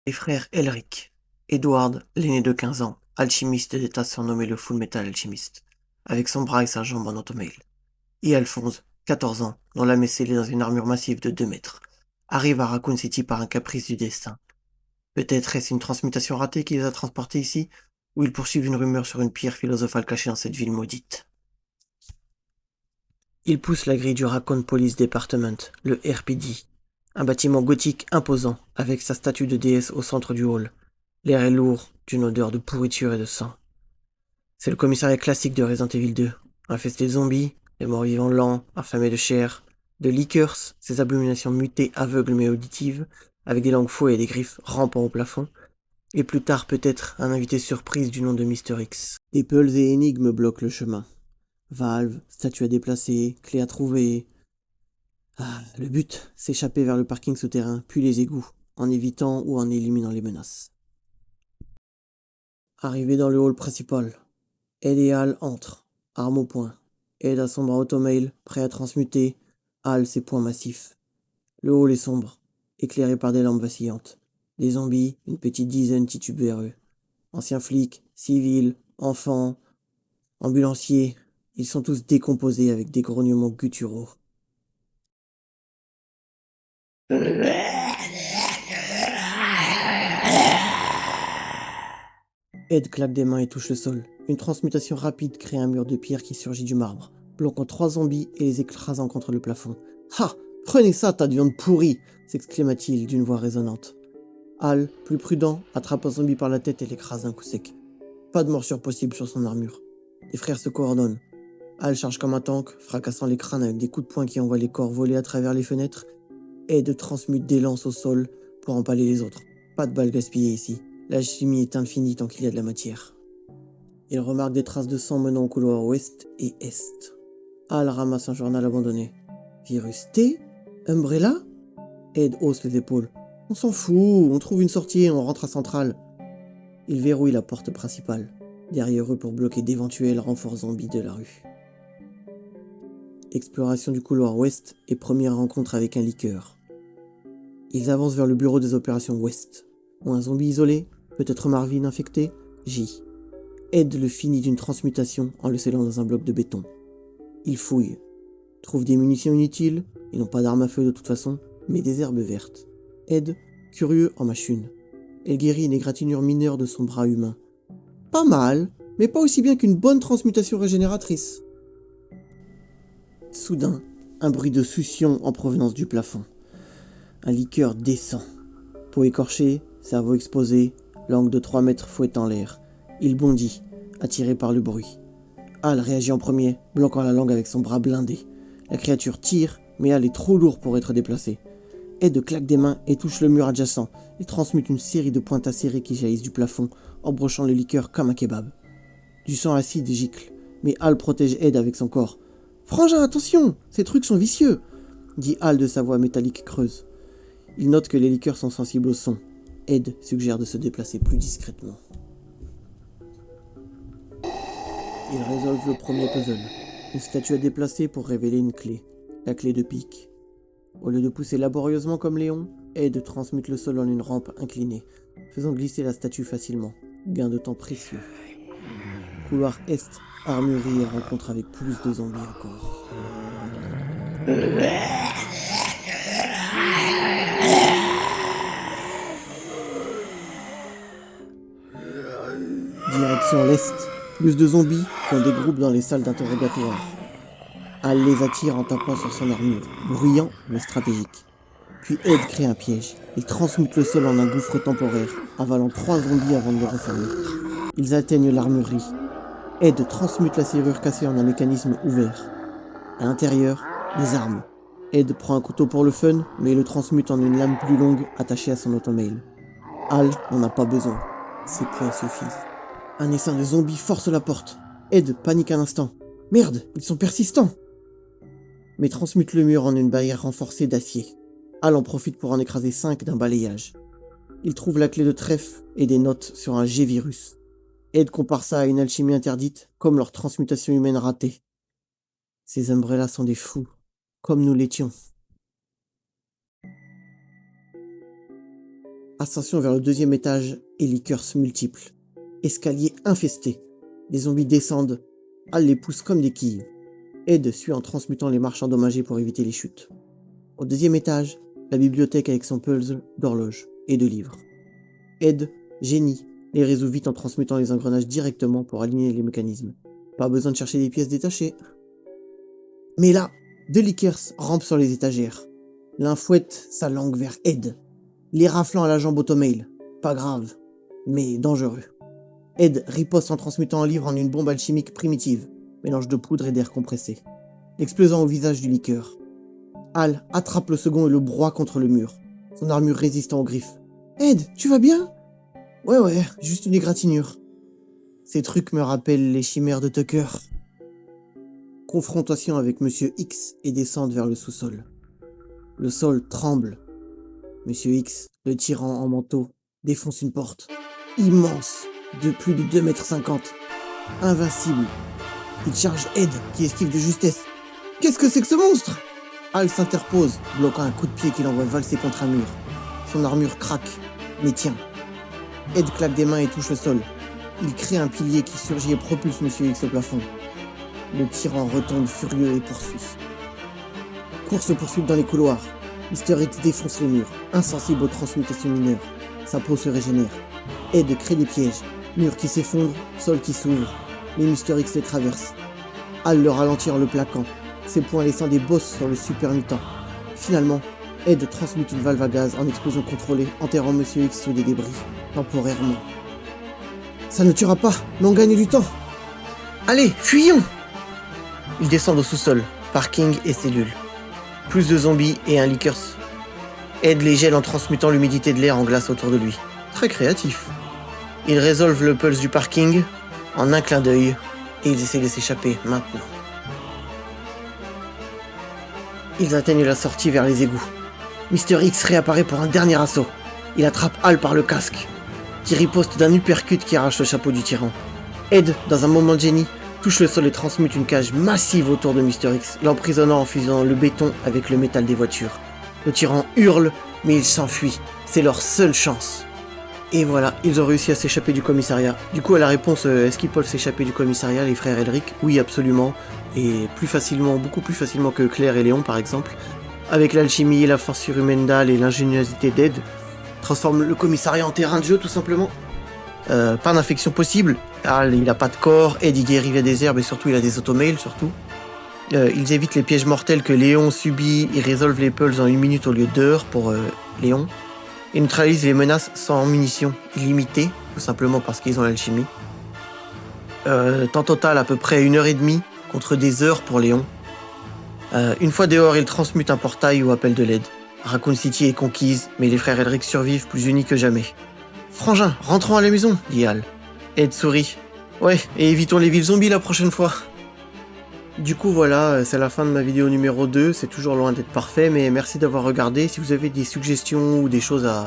Les frères Elric. Edward, l'aîné de 15 ans, alchimiste d'état surnommé le Full Metal Alchemist, avec son bras et sa jambe en automail. Et Alphonse, 14 ans, dont l'âme est scellée dans une armure massive de 2 mètres, arrive à Raccoon City par un caprice du destin. Peut-être est-ce une transmutation ratée qui les a transportés ici, ou ils poursuivent une rumeur sur une pierre philosophale cachée dans cette ville maudite. Ils poussent la grille du Raccoon Police Department, le RPD, un bâtiment gothique imposant, avec sa statue de déesse au centre du hall. L'air est lourd, d'une odeur de pourriture et de sang. C'est le commissariat classique de Resident Evil 2. Infesté de zombies, des morts-vivants lents, affamés de chair, de liqueurs, ces abominations mutées, aveugles mais auditives, avec des langues fouées et des griffes rampant au plafond, et plus tard peut-être un invité surprise du nom de Mister X. Des pulls et énigmes bloquent le chemin. Valves, statues à déplacer, clés à trouver. Le but, s'échapper vers le parking souterrain, puis les égouts, en évitant ou en éliminant les menaces. Arrivé dans le hall principal, Ed et Hal entrent, armes au poing. Ed a son bras automail, prêt à transmuter. Hal ses poings massifs. Le hall est sombre, éclairé par des lampes vacillantes. Des zombies, une petite dizaine titubent vers eux. Anciens flics, civils, enfants, ambulanciers, ils sont tous décomposés avec des grognements gutturaux. Ed claque des mains et touche le sol. Une transmutation rapide crée un mur de pierre qui surgit du marbre, bloquant 3 zombies et les écrasant contre le plafond. Ha! Prenez ça, tas de viande pourrie! S'exclama-t-il d'une voix résonnante. Hal, plus prudent, attrape un zombie par la tête et l'écrase d'un coup sec. Pas de morsure possible sur son armure. Les frères se coordonnent. Hal charge comme un tank, fracassant les crânes avec des coups de poing qui envoient les corps voler à travers les fenêtres. Ed transmute des lances au sol pour empaler les autres. Pas de balles gaspillées ici. La chimie est infinie tant qu'il y a de la matière. Il remarque des traces de sang menant au couloir ouest et est. Hal ramasse un journal abandonné. Virus T? Umbrella? Ed hausse les épaules. On s'en fout, on trouve une sortie et on rentre à Centrale. Il verrouille la porte principale, derrière eux pour bloquer d'éventuels renforts zombies de la rue. Exploration du couloir ouest et première rencontre avec un liqueur. Ils avancent vers le bureau des opérations ouest. Ou un zombie isolé, peut-être Marvin infecté, J. Ed le finit d'une transmutation en le scellant dans un bloc de béton. Il fouille, trouve des munitions inutiles, ils n'ont pas d'armes à feu de toute façon, mais des herbes vertes. Ed, curieux, en mâche une. Elle guérit une égratignure mineure de son bras humain. Pas mal, mais pas aussi bien qu'une bonne transmutation régénératrice. Soudain, un bruit de succion en provenance du plafond. Un liqueur descend. Peau écorchée, cerveau exposé, langue de 3 mètres fouettant l'air. Il bondit, attiré par le bruit. Hal réagit en premier, bloquant la langue avec son bras blindé. La créature tire, mais Hal est trop lourd pour être déplacé. Ed claque des mains et touche le mur adjacent. Il transmute une série de pointes acérées qui jaillissent du plafond, embrochant le liqueur comme un kebab. Du sang acide gicle, mais Hal protège Ed avec son corps. « Frangin, attention! Ces trucs sont vicieux !» dit Hal de sa voix métallique creuse. Il note que les liqueurs sont sensibles au son. Ed suggère de se déplacer plus discrètement. Ils résolvent le premier puzzle. Une statue à déplacer pour révéler une clé. La clé de pique. Au lieu de pousser laborieusement comme Léon, Ed transmute le sol en une rampe inclinée, faisant glisser la statue facilement. Gain de temps précieux. Couloir est, armurerie et rencontre avec plus de zombies encore. Direction l'est, plus de zombies, dont des groupes dans les salles d'interrogatoire. Hal les attire en tapant sur son armure, bruyant mais stratégique. Puis Ed crée un piège. Il transmute le sol en un gouffre temporaire, avalant 3 zombies avant de le refermer. Ils atteignent l'armurerie. Ed transmute la serrure cassée en un mécanisme ouvert. À l'intérieur, des armes. Ed prend un couteau pour le fun, mais il le transmute en une lame plus longue attachée à son automail. Hal n'en a pas besoin. Ses poings suffisent. Un essaim de zombies force la porte. Ed panique un instant. Merde, ils sont persistants! Mais transmute le mur en une barrière renforcée d'acier. Hal en profite pour en écraser 5 d'un balayage. Il trouve la clé de trèfle et des notes sur un G-virus. Ed compare ça à une alchimie interdite, comme leur transmutation humaine ratée. Ces Umbrellas sont des fous, comme nous l'étions. À Ascension vers le 2e étage et liqueurs multiples. Escalier infesté. Les zombies descendent. Hal les pousse comme des quilles. Ed suit en transmutant les marches endommagées pour éviter les chutes. Au 2e étage, la bibliothèque avec son puzzle d'horloge et de livres. Ed, génie, les résout vite en transmutant les engrenages directement pour aligner les mécanismes. Pas besoin de chercher des pièces détachées. Mais là, 2 lickers rampent sur les étagères. L'un fouette sa langue vers Ed, les raflant à la jambe automail. Pas grave, mais dangereux. Ed riposte en transmutant un livre en une bombe alchimique primitive, mélange de poudre et d'air compressé, l'explosant au visage du liqueur. Hal attrape le second et le broie contre le mur, son armure résistant aux griffes. « Ed, tu vas bien ?»« Ouais, juste une égratignure. » Ces trucs me rappellent les chimères de Tucker. Confrontation avec Monsieur X et descente vers le sous-sol. Le sol tremble. Monsieur X, le tyran en manteau, défonce une porte. Immense, de plus de 2,50 m. Invincible. Il charge Ed, qui esquive de justesse. « Qu'est-ce que c'est que ce monstre ?» Hal s'interpose, bloquant un coup de pied qu'il envoie valser contre un mur. Son armure craque, mais tient. Ed claque des mains et touche le sol. Il crée un pilier qui surgit et propulse Monsieur X au plafond. Le tyran retombe furieux et poursuit. Course-poursuite dans les couloirs. Mr. X défonce les murs, insensible aux transmutations mineures. Sa peau se régénère. Ed crée des pièges. Murs qui s'effondrent, sol qui s'ouvre. Mais Mr. X les traverse. Hal le ralentit en le plaquant, ses poings laissant des bosses sur le super mutant. Finalement, Ed transmute une valve à gaz en explosion contrôlée, enterrant Monsieur X sous des débris, temporairement. Ça ne tuera pas, mais on gagne du temps. Allez, fuyons! Ils descendent au sous-sol, parking et cellules. Plus de zombies et un lickers. Ed les gèle en transmutant l'humidité de l'air en glace autour de lui. Très créatif. Ils résolvent le pulse du parking en un clin d'œil et ils essaient de s'échapper maintenant. Ils atteignent la sortie vers les égouts. Mr. X réapparaît pour un dernier assaut. Il attrape Hal par le casque, qui riposte d'un uppercut qui arrache le chapeau du tyran. Ed, dans un moment de génie, touche le sol et transmute une cage massive autour de Mr. X, l'emprisonnant en fusionnant le béton avec le métal des voitures. Le tyran hurle, mais il s'enfuit. C'est leur seule chance. Et voilà, ils ont réussi à s'échapper du commissariat. Du coup, à la réponse, est-ce qu'ils peuvent s'échapper du commissariat, les frères Elric? Oui, absolument. Et plus facilement, beaucoup plus facilement que Claire et Léon, par exemple. Avec l'alchimie, la force surhumaine d'Hal et l'ingéniosité d'Ed, transforme le commissariat en terrain de jeu, tout simplement. Pas d'infection possible. Hal, il a pas de corps. Ed, il guérit via des herbes et surtout, il a des automails, surtout. Ils évitent les pièges mortels que Léon subit. Ils résolvent les pulses en 1 minute au lieu d'heures pour Léon. Ils neutralisent les menaces sans munitions illimitées, tout simplement parce qu'ils ont l'alchimie. Temps total à peu près 1h30 contre des heures pour Léon. Une fois dehors, ils transmutent un portail ou appellent de l'aide. Raccoon City est conquise, mais les frères Elric survivent plus unis que jamais. « Frangin, rentrons à la maison » dit Hal. Ed sourit. « Ouais, et évitons les villes zombies la prochaine fois » Du coup voilà, c'est la fin de ma vidéo numéro 2, c'est toujours loin d'être parfait, mais merci d'avoir regardé. Si vous avez des suggestions ou des choses à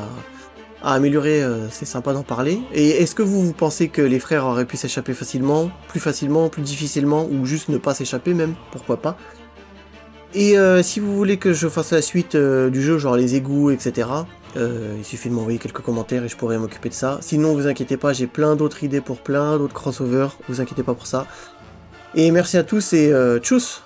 améliorer, c'est sympa d'en parler. Et est-ce que vous pensez que les frères auraient pu s'échapper facilement, plus difficilement, ou juste ne pas s'échapper même, pourquoi pas. Et si vous voulez que je fasse la suite du jeu, genre les égouts, etc., il suffit de m'envoyer quelques commentaires et je pourrai m'occuper de ça. Sinon, vous inquiétez pas, j'ai plein d'autres idées pour plein d'autres crossovers, vous inquiétez pas pour ça. Et merci à tous et tchuss!